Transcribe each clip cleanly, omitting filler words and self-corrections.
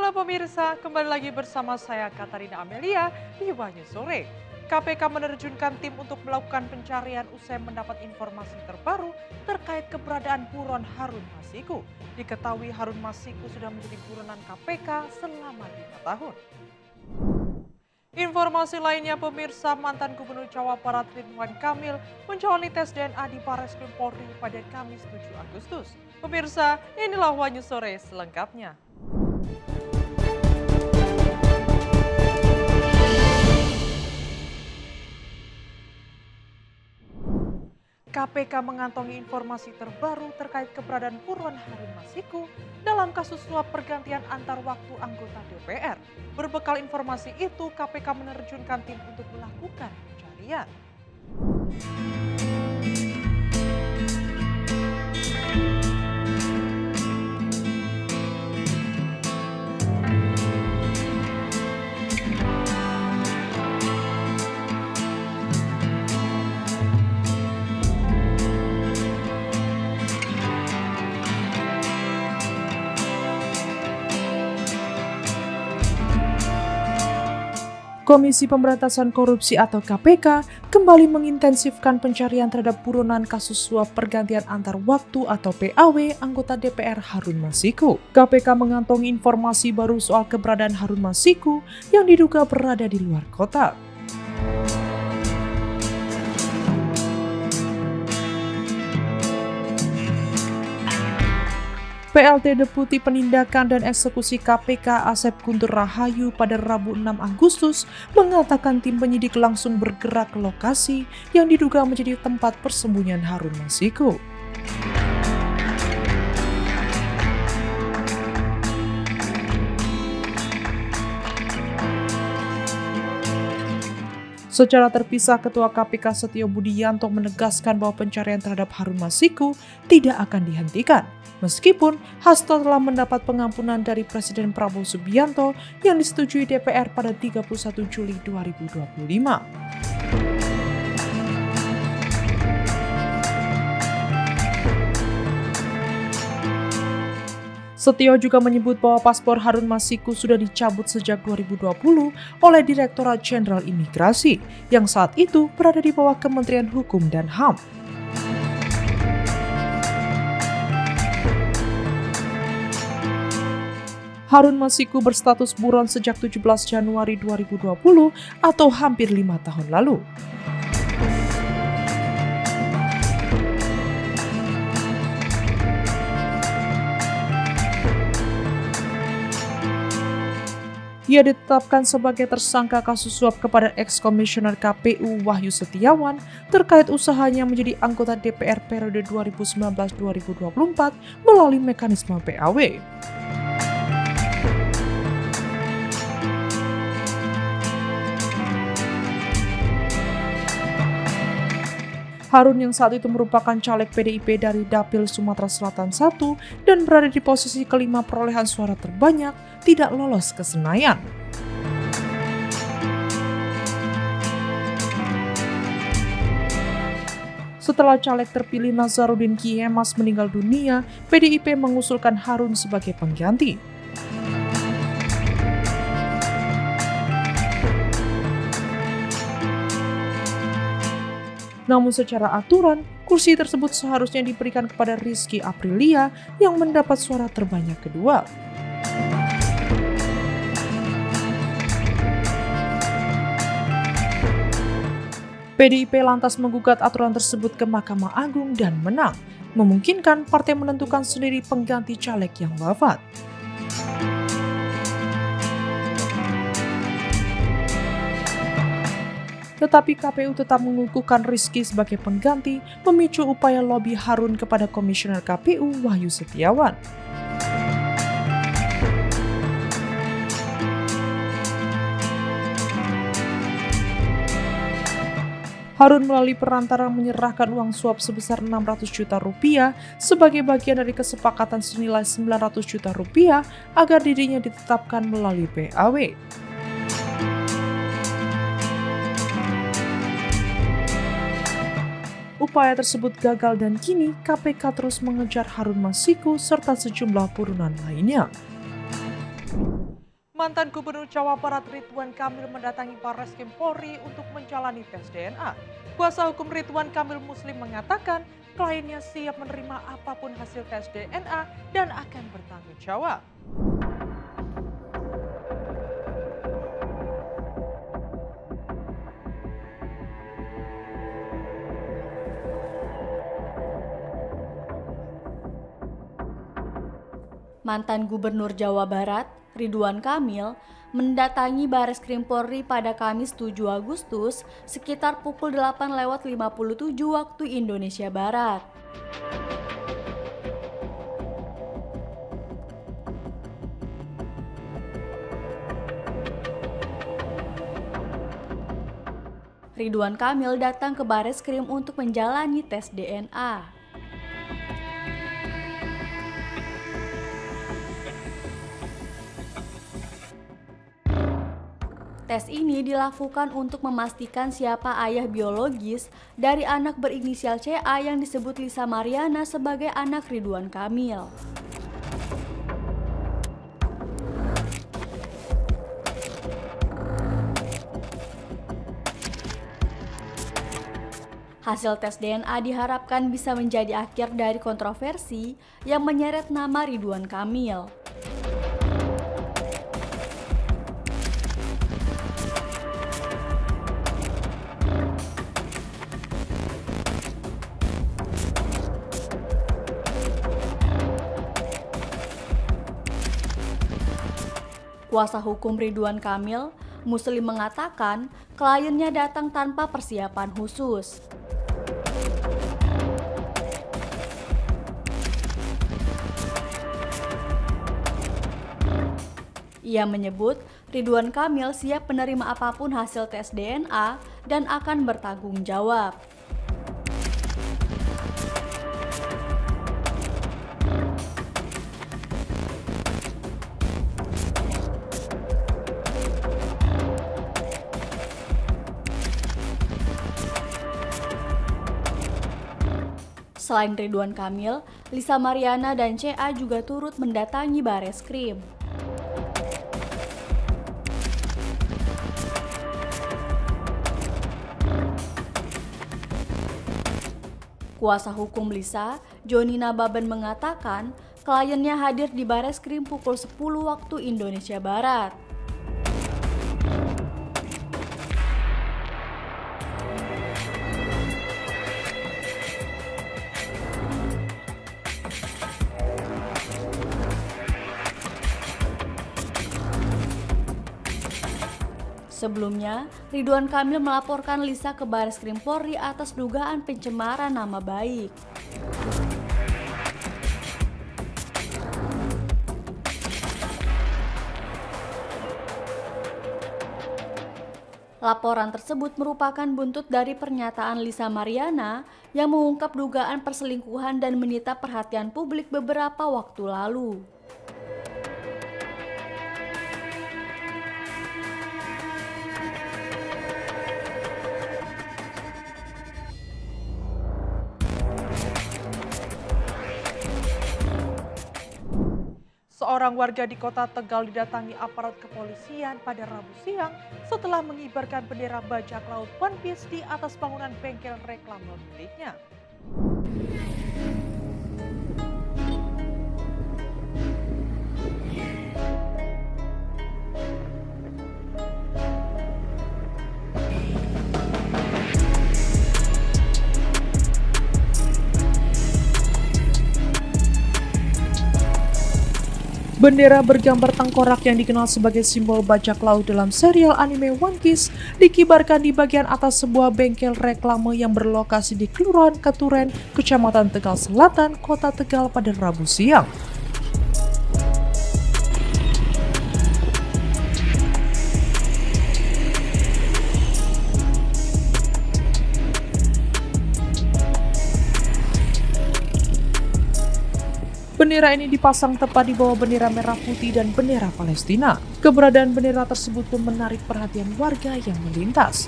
Halo pemirsa, kembali lagi bersama saya Katarina Amelia di Wahyu Sore. KPK menerjunkan tim untuk melakukan pencarian usai mendapat informasi terbaru terkait keberadaan buron Harun Masiku. Diketahui Harun Masiku sudah menjadi buronan KPK selama 5 tahun. Informasi lainnya pemirsa, mantan Gubernur Jawa Barat Ridwan Kamil menjalani tes DNA di Barreskrim Polri pada Kamis 7 Agustus. Pemirsa, inilah Wahyu Sore selengkapnya. KPK mengantongi informasi terbaru terkait keberadaan buron Harun Masiku dalam kasus suap pergantian antar waktu anggota DPR. Berbekal informasi itu, KPK menerjunkan tim untuk melakukan pencarian. Komisi Pemberantasan Korupsi atau KPK kembali mengintensifkan pencarian terhadap buronan kasus suap pergantian antar waktu atau PAW anggota DPR Harun Masiku. KPK mengantongi informasi baru soal keberadaan Harun Masiku yang diduga berada di luar kota. PLT Deputi Penindakan dan Eksekusi KPK Asep Guntur Rahayu pada Rabu 6 Agustus mengatakan tim penyidik langsung bergerak ke lokasi yang diduga menjadi tempat persembunyian Harun Masiku. Secara terpisah, Ketua KPK Setio Budiyanto menegaskan bahwa pencarian terhadap Harun Masiku tidak akan dihentikan, meskipun Hasto telah mendapat pengampunan dari Presiden Prabowo Subianto yang disetujui DPR pada 31 Juli 2025. Setio juga menyebut bahwa paspor Harun Masiku sudah dicabut sejak 2020 oleh Direktorat Jenderal Imigrasi yang saat itu berada di bawah Kementerian Hukum dan HAM. Harun Masiku berstatus buron sejak 17 Januari 2020 atau hampir 5 tahun lalu. Ia ditetapkan sebagai tersangka kasus suap kepada eks-komisioner KPU Wahyu Setiawan terkait usahanya menjadi anggota DPR periode 2019-2024 melalui mekanisme PAW. Harun yang saat itu merupakan caleg PDIP dari Dapil Sumatera Selatan I dan berada di posisi kelima perolehan suara terbanyak, tidak lolos ke Senayan. Setelah caleg terpilih Nazarudin Kiemas meninggal dunia, PDIP mengusulkan Harun sebagai pengganti. Namun secara aturan, kursi tersebut seharusnya diberikan kepada Rizky Aprilia yang mendapat suara terbanyak kedua. PDIP lantas menggugat aturan tersebut ke Mahkamah Agung dan menang, memungkinkan partai menentukan sendiri pengganti caleg yang wafat. Tetapi KPU tetap mengukuhkan Rizky sebagai pengganti, memicu upaya lobi Harun kepada Komisioner KPU Wahyu Setiawan. Harun melalui perantara menyerahkan uang suap sebesar 600 juta rupiah sebagai bagian dari kesepakatan senilai 900 juta rupiah agar dirinya ditetapkan melalui PAW. Upaya tersebut gagal dan kini KPK terus mengejar Harun Masiku serta sejumlah buronan lainnya. Mantan Gubernur Jawa Barat Ridwan Kamil mendatangi Barreskrim Polri untuk menjalani tes DNA. Kuasa hukum Ridwan Kamil Muslim mengatakan kliennya siap menerima apapun hasil tes DNA dan akan bertanggung jawab. Mantan Gubernur Jawa Barat, Ridwan Kamil, mendatangi Barreskrim Polri pada Kamis 7 Agustus sekitar pukul 8.57 waktu Indonesia Barat. Ridwan Kamil datang ke Barreskrim untuk menjalani tes DNA. Tes ini dilakukan untuk memastikan siapa ayah biologis dari anak berinisial CA yang disebut Lisa Mariana sebagai anak Ridwan Kamil. Hasil tes DNA diharapkan bisa menjadi akhir dari kontroversi yang menyeret nama Ridwan Kamil. Kuasa hukum Ridwan Kamil, Muslim mengatakan kliennya datang tanpa persiapan khusus. Ia menyebut Ridwan Kamil siap menerima apapun hasil tes DNA dan akan bertanggung jawab. Selain Ridwan Kamil, Lisa Mariana dan CA juga turut mendatangi Barreskrim. Kuasa hukum Lisa, Joni Nababan mengatakan kliennya hadir di Barreskrim pukul 10 waktu Indonesia Barat. Sebelumnya, Ridwan Kamil melaporkan Lisa ke Barreskrim Polri atas dugaan pencemaran nama baik. Laporan tersebut merupakan buntut dari pernyataan Lisa Mariana yang mengungkap dugaan perselingkuhan dan menyita perhatian publik beberapa waktu lalu. Seorang warga di kota Tegal didatangi aparat kepolisian pada Rabu siang setelah mengibarkan bendera bajak laut One Piece di atas bangunan bengkel reklame miliknya. Bendera bergambar tengkorak yang dikenal sebagai simbol bajak laut dalam serial anime One Piece dikibarkan di bagian atas sebuah bengkel reklame yang berlokasi di Kelurahan Keturen, Kecamatan Tegal Selatan, Kota Tegal pada Rabu siang. Bendera ini dipasang tepat di bawah bendera merah putih dan bendera Palestina. Keberadaan bendera tersebut pun menarik perhatian warga yang melintas.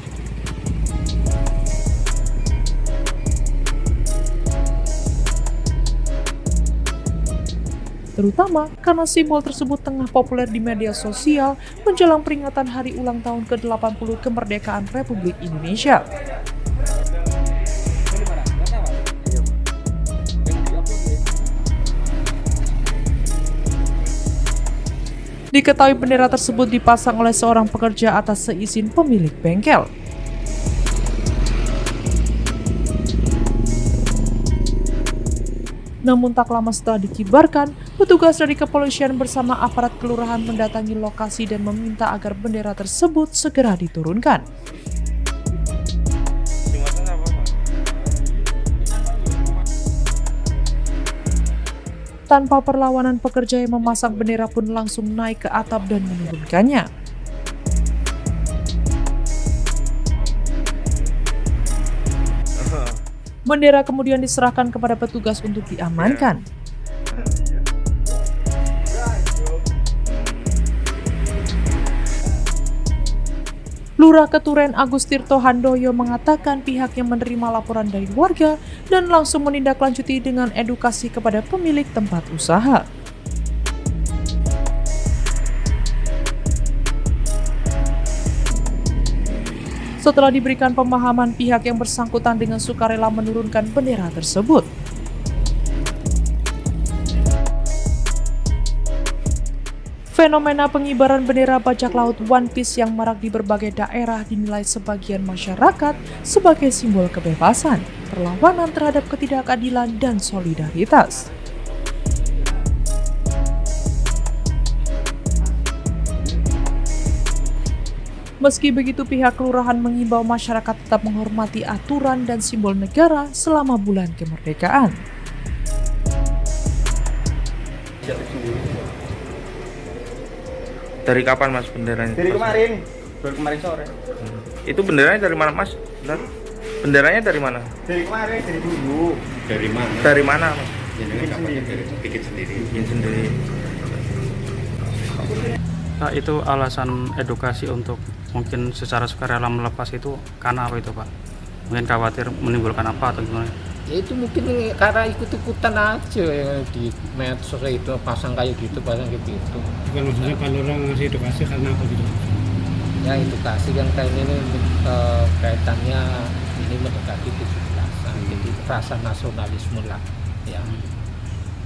terutama karena simbol tersebut tengah populer di media sosial menjelang peringatan hari ulang tahun ke-80 kemerdekaan Republik Indonesia. Diketahui bendera tersebut dipasang oleh seorang pekerja atas seizin pemilik bengkel. Namun tak lama setelah dikibarkan, petugas dari kepolisian bersama aparat kelurahan mendatangi lokasi dan meminta agar bendera tersebut segera diturunkan. Tanpa perlawanan, pekerja yang memasang bendera pun langsung naik ke atap dan menurunkannya. Bendera kemudian diserahkan kepada petugas untuk diamankan. Lurah Keturen Agus Tirto Handoyo mengatakan pihaknya menerima laporan dari warga dan langsung menindaklanjuti dengan edukasi kepada pemilik tempat usaha. Setelah diberikan pemahaman, pihak yang bersangkutan dengan sukarela menurunkan bendera tersebut. Fenomena pengibaran bendera bajak laut One Piece yang marak di berbagai daerah dinilai sebagian masyarakat sebagai simbol kebebasan, perlawanan terhadap ketidakadilan, dan solidaritas. Meski begitu, pihak kelurahan mengimbau masyarakat tetap menghormati aturan dan simbol negara selama bulan kemerdekaan. Dari kapan Mas benderanya? Dari kemarin, baru kemarin sore. Itu benderanya dari mana Mas? Bentar. Benderanya dari mana? Dari kemarin, dari dulu. Dari mana? Dari mana Mas? Bikin sendiri. Bikin sendiri. Bikin sendiri. Pak, itu alasan edukasi untuk mungkin secara sukarela melepas itu karena apa itu Pak? Mungkin khawatir menimbulkan apa atau gimana? Ya itu mungkin karena ikut-ikutan aja ya, di medsos itu pasang kayak gitu, pasang kayak gitu. Bukan maksudnya kalau orang ngasih edukasi karena apa gitu? Ya edukasi kan kayak ini kaitannya ini mendekati 17-an, jadi rasa nasionalisme lah ya.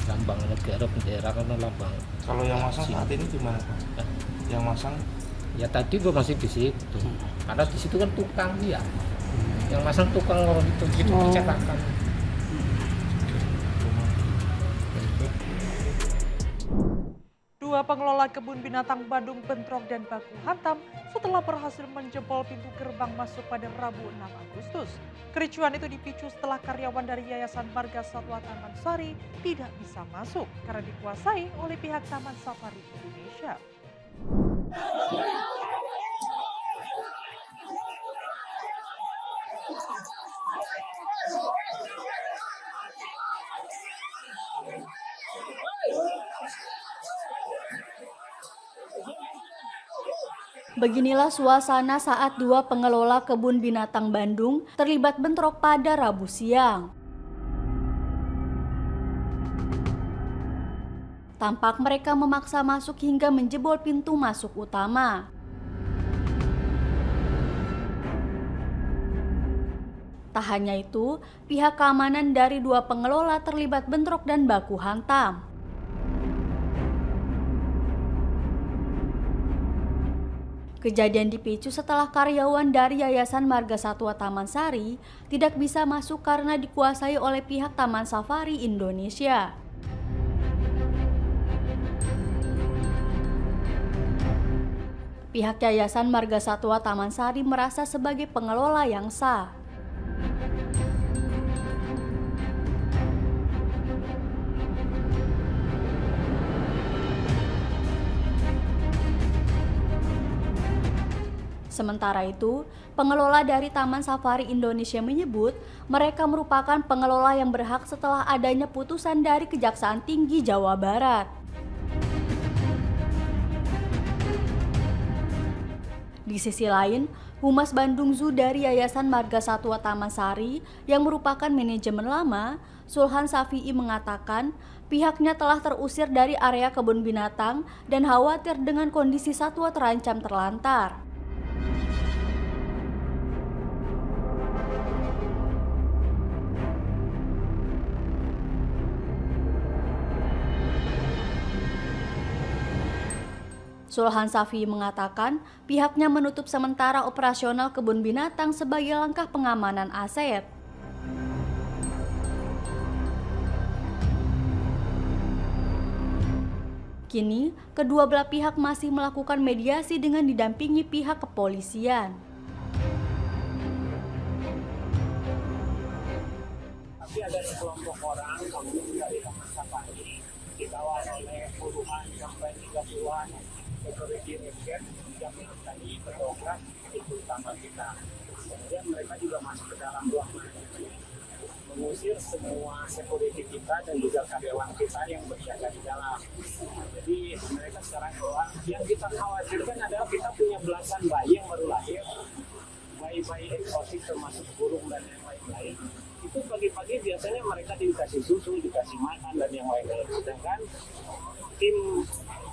Lambang negara, bendera kan lambang. Kalau yang masang saat ini gimana Pak? Yang masang? Ya tadi gua masih di situ, karena di situ kan tukang dia, yang masang tukang orang itu percetakan. Dua pengelola kebun binatang Bandung bentrok dan baku hantam setelah berhasil menjebol pintu gerbang masuk pada Rabu 6 Agustus. Kericuhan itu dipicu setelah karyawan dari Yayasan Marga Satwa Taman Sari tidak bisa masuk karena dikuasai oleh pihak Taman Safari Indonesia. Beginilah suasana saat dua pengelola kebun binatang Bandung terlibat bentrok pada Rabu siang. Tampak mereka memaksa masuk hingga menjebol pintu masuk utama. Tak hanya itu, pihak keamanan dari dua pengelola terlibat bentrok dan baku hantam. Kejadian dipicu setelah karyawan dari Yayasan Marga Satwa Taman Sari tidak bisa masuk karena dikuasai oleh pihak Taman Safari Indonesia. Pihak Yayasan Marga Satwa Taman Sari merasa sebagai pengelola yang sah. Sementara itu, pengelola dari Taman Safari Indonesia menyebut mereka merupakan pengelola yang berhak setelah adanya putusan dari Kejaksaan Tinggi Jawa Barat. Di sisi lain, Humas Bandung Zoo dari Yayasan Marga Satwa Taman Sari yang merupakan manajemen lama, Sulhan Safi'i mengatakan pihaknya telah terusir dari area kebun binatang dan khawatir dengan kondisi satwa terancam terlantar. Sulhan Safi'i mengatakan pihaknya menutup sementara operasional kebun binatang sebagai langkah pengamanan aset. Kini, kedua belah pihak masih melakukan mediasi dengan didampingi pihak kepolisian. Tapi ada sekelompok orang dari Taman Safari dikawal oleh puluhan sampai 30-an security ranger yang tadi berdobrak itu utama kita. Kemudian mereka juga masuk ke dalam ruangan, mengusir semua security kita dan juga karyawan kita yang berjaga di dalam. Jadi mereka sekarang keluar. Yang kita khawatirkan adalah kita punya belasan bayi yang baru lahir, bayi-bayi eksotik termasuk burung dan yang lain-lain. Itu pagi-pagi biasanya mereka dikasih susu, dikasih makan dan yang lain-lain. Sedangkan tim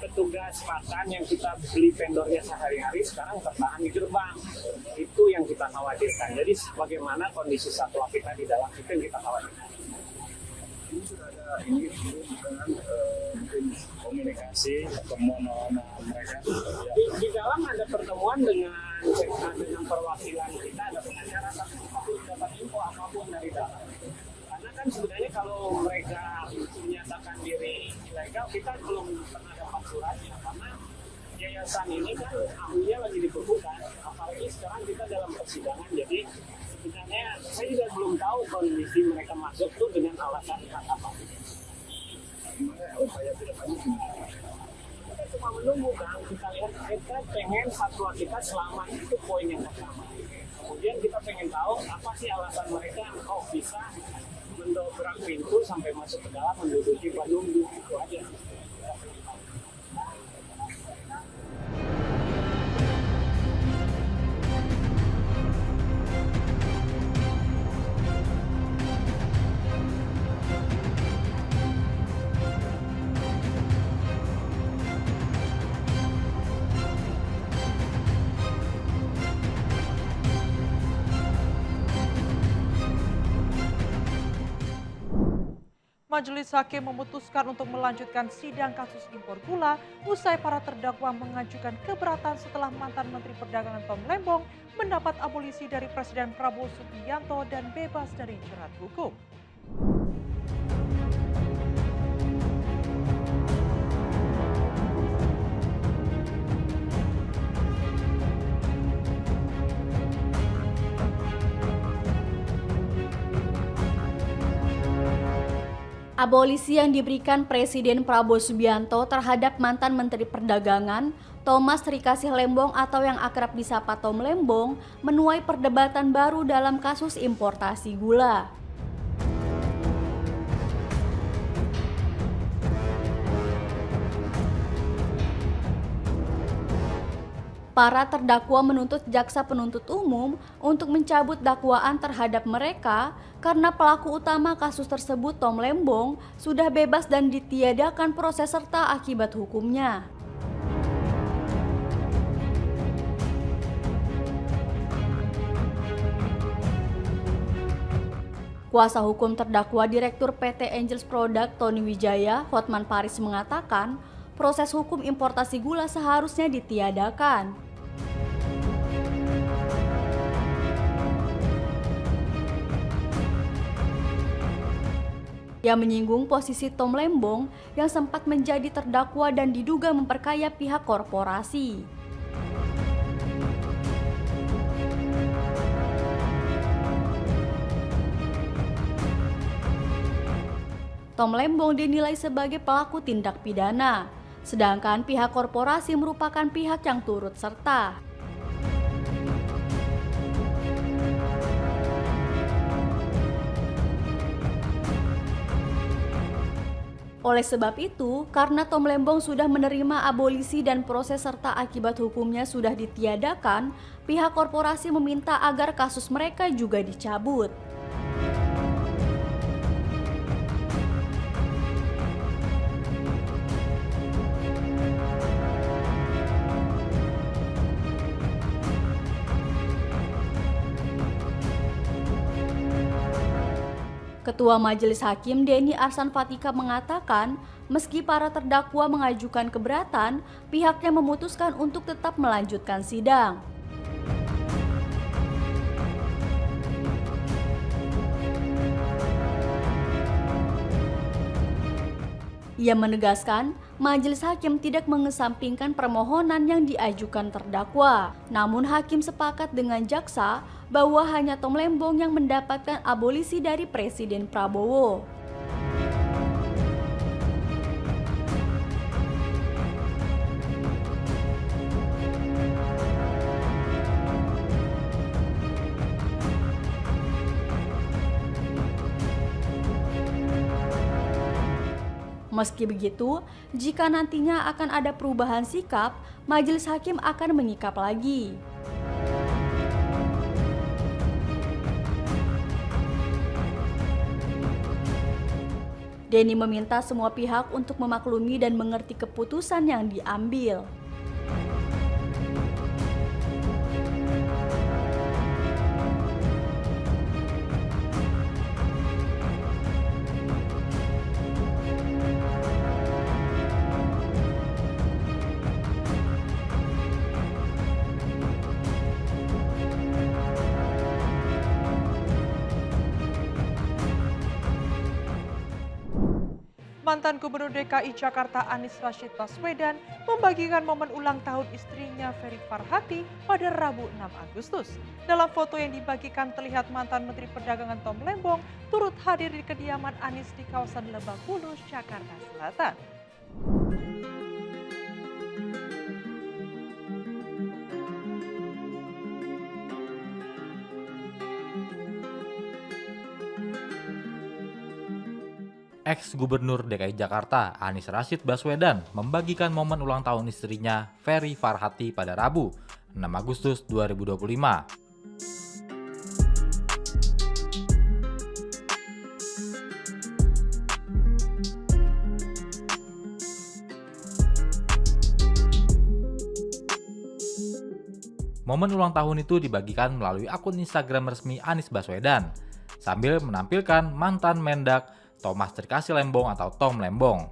petugas pakan yang kita beli vendornya sehari-hari sekarang tertahan di gerbang. Itu yang kita khawatirkan. Jadi bagaimana kondisi satwa kita di dalam itu yang kita khawatirkan. Ini sudah ada dengan komunikasi pertemuan mereka. Di dalam ada pertemuan dengan perwakilan kita, ada pengacara, tapi kita belum dapat info apapun dari dalam. Karena kan sebenarnya kalau mereka menyatakan diri ilegal, kita belum pernah dapat suratnya, karena yayasan ini kan ahlinya lagi dibekukan, apalagi sekarang kita dalam persidangan. Jadi sebenarnya saya juga belum tahu kondisi mereka masuk tuh dengan alasan apa. Kita cuma menunggu kan, kita lihat kita pengen satwa kita selamat, itu poin yang pertama. Kemudian kita pengen tahu apa sih alasan mereka kok bisa mendobrak pintu sampai masuk ke dalam menduduki Bandung, itu aja. Majelis Hakim memutuskan untuk melanjutkan sidang kasus impor gula usai para terdakwa mengajukan keberatan setelah mantan Menteri Perdagangan Tom Lembong mendapat abolisi dari Presiden Prabowo Subianto dan bebas dari jerat hukum. Abolisi yang diberikan Presiden Prabowo Subianto terhadap mantan Menteri Perdagangan Thomas Rikasih Lembong atau yang akrab disapa Tom Lembong menuai perdebatan baru dalam kasus importasi gula. Para terdakwa menuntut jaksa penuntut umum untuk mencabut dakwaan terhadap mereka karena pelaku utama kasus tersebut Tom Lembong sudah bebas dan ditiadakan proses serta akibat hukumnya. Kuasa hukum terdakwa Direktur PT Angels Product Tony Wijaya, Hotman Paris mengatakan, proses hukum importasi gula seharusnya ditiadakan. Ia menyinggung posisi Tom Lembong yang sempat menjadi terdakwa dan diduga memperkaya pihak korporasi. Tom Lembong dinilai sebagai pelaku tindak pidana, sedangkan pihak korporasi merupakan pihak yang turut serta. Oleh sebab itu, karena Tom Lembong sudah menerima abolisi dan proses serta akibat hukumnya sudah ditiadakan, pihak korporasi meminta agar kasus mereka juga dicabut. Ketua Majelis Hakim Denny Arsan Fatika mengatakan, meski para terdakwa mengajukan keberatan, pihaknya memutuskan untuk tetap melanjutkan sidang. Ia menegaskan, Majelis Hakim tidak mengesampingkan permohonan yang diajukan terdakwa. Namun hakim sepakat dengan jaksa bahwa hanya Tom Lembong yang mendapatkan abolisi dari Presiden Prabowo. Meski begitu, jika nantinya akan ada perubahan sikap, Majelis Hakim akan menyikap lagi. Denny meminta semua pihak untuk memaklumi dan mengerti keputusan yang diambil. Mantan Gubernur DKI Jakarta Anies Rashid Baswedan membagikan momen ulang tahun istrinya Ferry Farhati pada Rabu 6 Agustus. Dalam foto yang dibagikan terlihat mantan Menteri Perdagangan Tom Lembong turut hadir di kediaman Anies di kawasan Lebak Bulus, Jakarta Selatan. Ex-Gubernur DKI Jakarta Anies Rashid Baswedan membagikan momen ulang tahun istrinya Ferry Farhati pada Rabu, 6 Agustus 2025. Momen ulang tahun itu dibagikan melalui akun Instagram resmi Anies Baswedan, sambil menampilkan mantan Mendak Thomas Trikasih Lembong atau Tom Lembong.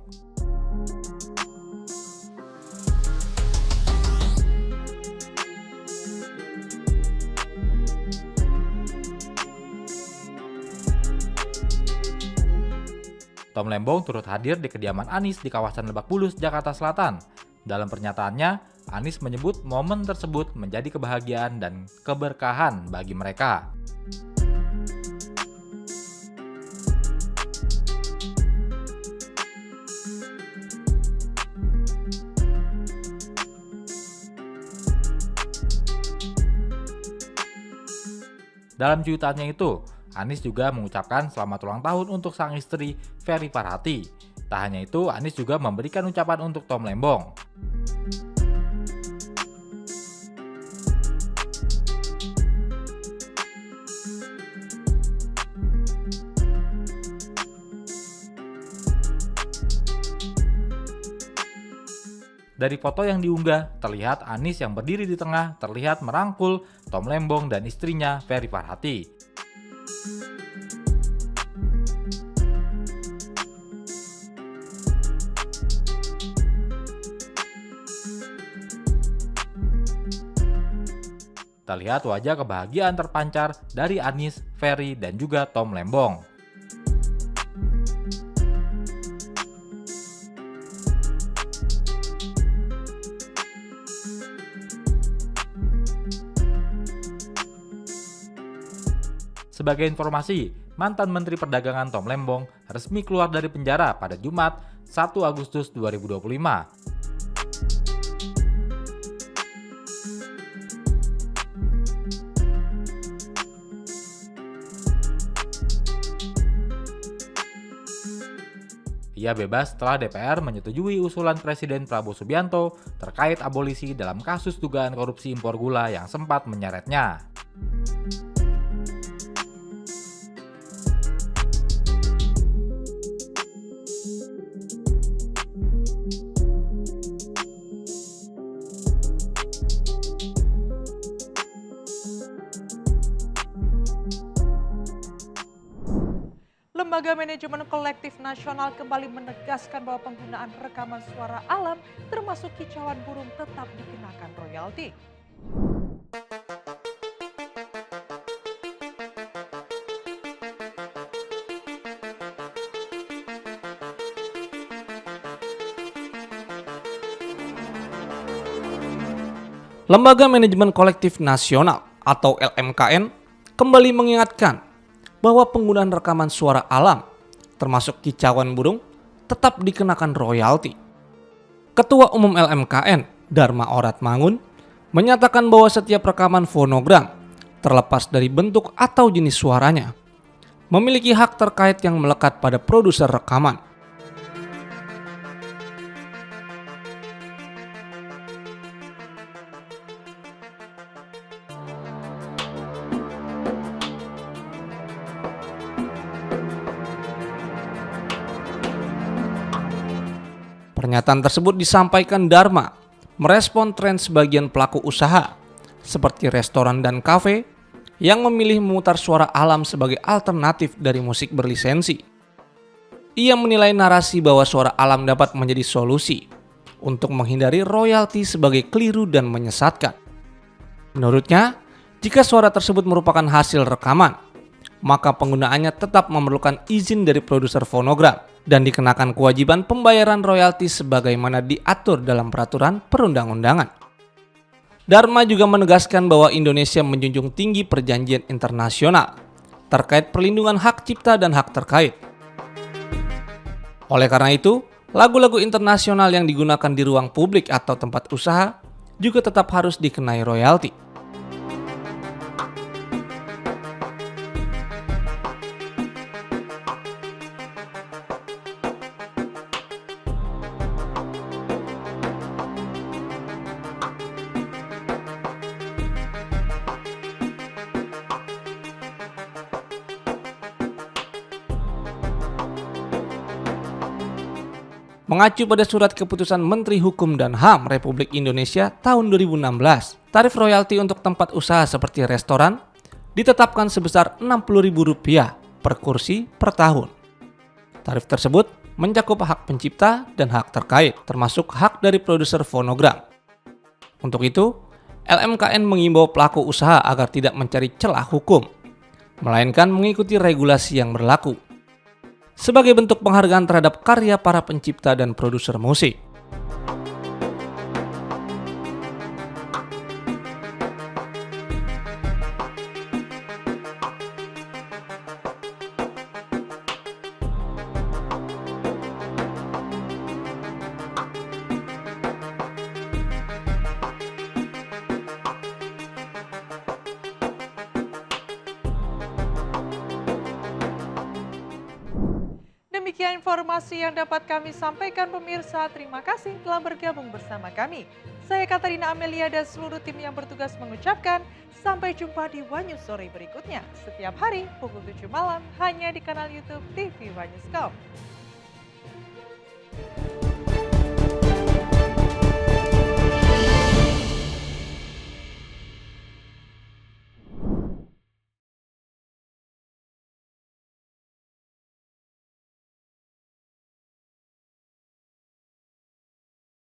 Tom Lembong turut hadir di kediaman Anies di kawasan Lebak Bulus, Jakarta Selatan. Dalam pernyataannya, Anies menyebut momen tersebut menjadi kebahagiaan dan keberkahan bagi mereka. Dalam cuitannya itu, Anies juga mengucapkan selamat ulang tahun untuk sang istri Ferry Farhati. Tak hanya itu, Anies juga memberikan ucapan untuk Tom Lembong. Dari foto yang diunggah, terlihat Anies yang berdiri di tengah terlihat merangkul Tom Lembong dan istrinya Ferry Farhati. Terlihat wajah kebahagiaan terpancar dari Anies, Ferry, dan juga Tom Lembong. Sebagai informasi, mantan Menteri Perdagangan Tom Lembong resmi keluar dari penjara pada Jumat 1 Agustus 2025. Ia bebas setelah DPR menyetujui usulan Presiden Prabowo Subianto terkait abolisi dalam kasus dugaan korupsi impor gula yang sempat menyeretnya. Lembaga Manajemen Kolektif Nasional kembali menegaskan bahwa penggunaan rekaman suara alam termasuk kicauan burung tetap dikenakan royalti. Lembaga Manajemen Kolektif Nasional atau LMKN kembali mengingatkan bahwa penggunaan rekaman suara alam, termasuk kicauan burung, tetap dikenakan royalti. Ketua Umum LMKN, Dharma Oratmangun, menyatakan bahwa setiap rekaman fonogram, terlepas dari bentuk atau jenis suaranya, memiliki hak terkait yang melekat pada produser rekaman. Pernyataan tersebut disampaikan Dharma merespon tren sebagian pelaku usaha seperti restoran dan kafe yang memilih memutar suara alam sebagai alternatif dari musik berlisensi. Ia menilai narasi bahwa suara alam dapat menjadi solusi untuk menghindari royalti sebagai keliru dan menyesatkan. Menurutnya, jika suara tersebut merupakan hasil rekaman, maka penggunaannya tetap memerlukan izin dari produser fonogram dan dikenakan kewajiban pembayaran royalti sebagaimana diatur dalam peraturan perundang-undangan. Dharma juga menegaskan bahwa Indonesia menjunjung tinggi perjanjian internasional terkait perlindungan hak cipta dan hak terkait. Oleh karena itu, lagu-lagu internasional yang digunakan di ruang publik atau tempat usaha juga tetap harus dikenai royalti. Mengacu pada surat keputusan Menteri Hukum dan HAM Republik Indonesia tahun 2016, tarif royalti untuk tempat usaha seperti restoran ditetapkan sebesar Rp60.000 per kursi per tahun. Tarif tersebut mencakup hak pencipta dan hak terkait, termasuk hak dari produser fonogram. Untuk itu, LMKN mengimbau pelaku usaha agar tidak mencari celah hukum, melainkan mengikuti regulasi yang berlaku sebagai bentuk penghargaan terhadap karya para pencipta dan produser musik. Demikian informasi yang dapat kami sampaikan pemirsa. Terima kasih telah bergabung bersama kami. Saya Katarina Amelia dan seluruh tim yang bertugas mengucapkan sampai jumpa di Wanyus sore berikutnya. Setiap hari pukul 7 malam hanya di kanal YouTube TV Wanyuscom.